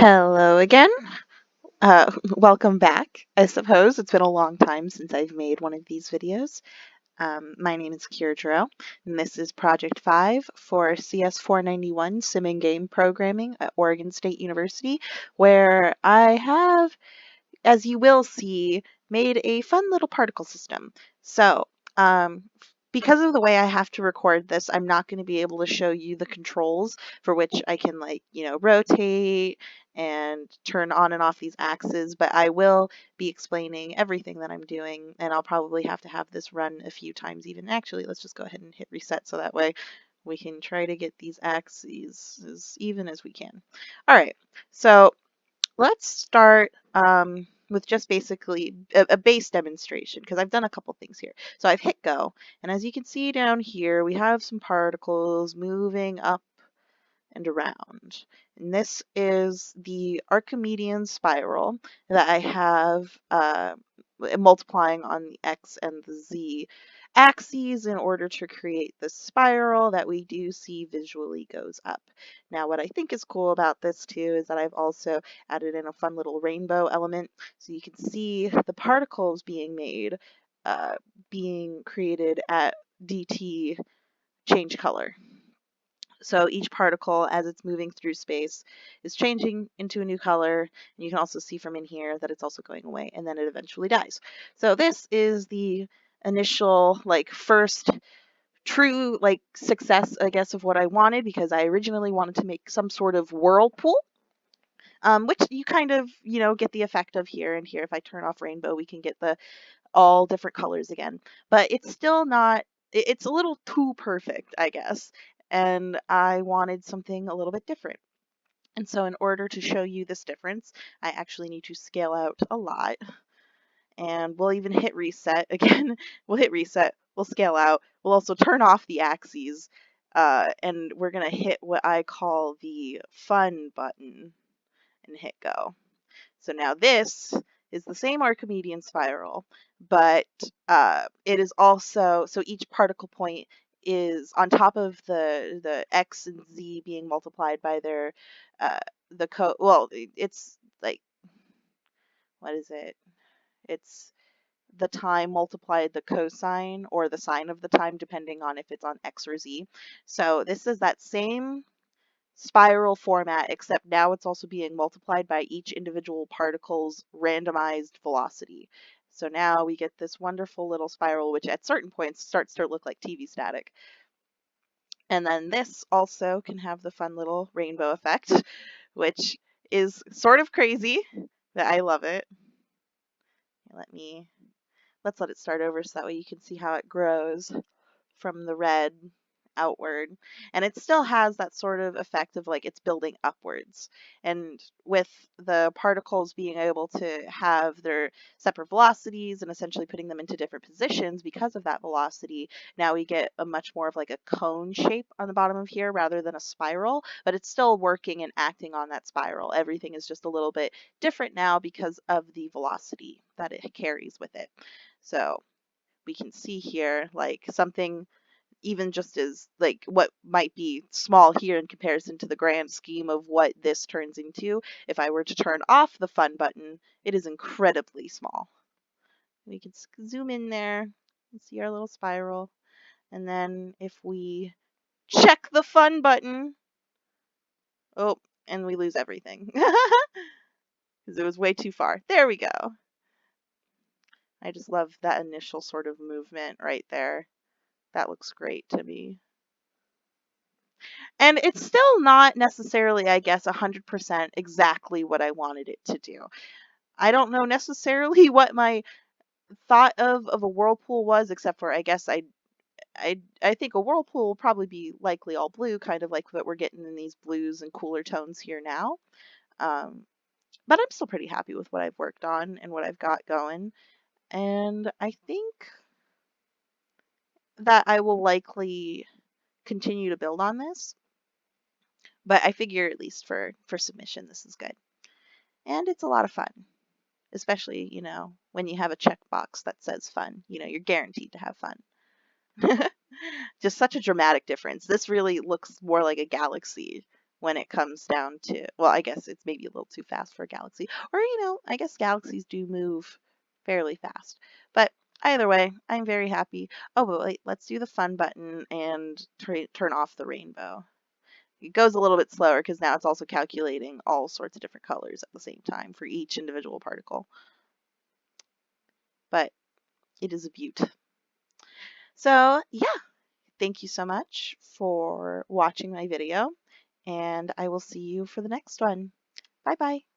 Hello again. Welcome back. I suppose it's been a long time since I've made one of these videos. My name is Jiroux, and this is Project 5 for CS 491 Sim and Game Programming at Oregon State University, where I have, as you will see, made a fun little particle system. So, because of the way I have to record this, I'm not going to be able to show you the controls for which I can, rotate and turn on and off these axes, but I will be explaining everything that I'm doing, and I'll probably have to have this run a few times even. Actually, let's just go ahead and hit reset so that way we can try to get these axes as even as we can. All right, so let's start with just basically a base demonstration because I've done a couple things here. So I've hit go, and as you can see down here, we have some particles moving up and around. And this is the Archimedean spiral that I have multiplying on the x and the z axes in order to create the spiral that we do see visually goes up. Now, what I think is cool about this too is that I've also added in a fun little rainbow element so you can see the particles being made, being created at dt change color. So each particle, as it's moving through space, is changing into a new color. And you can also see from in here that it's also going away, and then it eventually dies. So this is the initial, first true, success, I guess, of what I wanted, because I originally wanted to make some sort of whirlpool, which you kind of, get the effect of here and here. If I turn off rainbow, we can get the all different colors again. But it's still not, it's a little too perfect, I guess. And I wanted something a little bit different. And so in order to show you this difference, I actually need to scale out a lot. And we'll even hit reset again. We'll hit reset, we'll scale out. We'll also turn off the axes. And we're going to hit what I call the fun button and hit go. So now this is the same Archimedean spiral, but it is also, so each particle point is on top of the x and z being multiplied by their, it's like, what is it? It's the time multiplied the cosine or the sine of the time, depending on if it's on x or z. So this is that same spiral format, except now it's also being multiplied by each individual particle's randomized velocity. So now we get this wonderful little spiral, which at certain points starts to look like TV static. And then this also can have the fun little rainbow effect, which is sort of crazy, but I love it. Let's let it start over so that way you can see how it grows from the red outward, and it still has that sort of effect of like it's building upwards. And with the particles being able to have their separate velocities and essentially putting them into different positions because of that velocity, now we get a much more of like a cone shape on the bottom of here rather than a spiral, but it's still working and acting on that spiral. Everything is just a little bit different now because of the velocity that it carries with it. So we can see here like something even just as like what might be small here in comparison to the grand scheme of what this turns into. If I were to turn off the fun button, it is incredibly small. We can zoom in there and see our little spiral. And then if we check the fun button, oh, and we lose everything because it was way too far. There we go. I just love that initial sort of movement right there. That looks great to me. And it's still not necessarily, I guess, 100% exactly what I wanted it to do. I don't know necessarily what my thought of a whirlpool was, except for I guess I think a whirlpool will probably be likely all blue, kind of like what we're getting in these blues and cooler tones here now. But I'm still pretty happy with what I've worked on and what I've got going. And I think that I will likely continue to build on this. But I figure at least for submission, this is good. And it's a lot of fun, especially, when you have a checkbox that says fun, you're guaranteed to have fun. Just such a dramatic difference. This really looks more like a galaxy when it comes down to, well, I guess it's maybe a little too fast for a galaxy. Or, I guess galaxies do move fairly fast. But either way, I'm very happy. Oh, but wait, let's do the fun button and turn off the rainbow. It goes a little bit slower because now it's also calculating all sorts of different colors at the same time for each individual particle. But it is a beaut. So yeah, thank you so much for watching my video, and I will see you for the next one. Bye bye.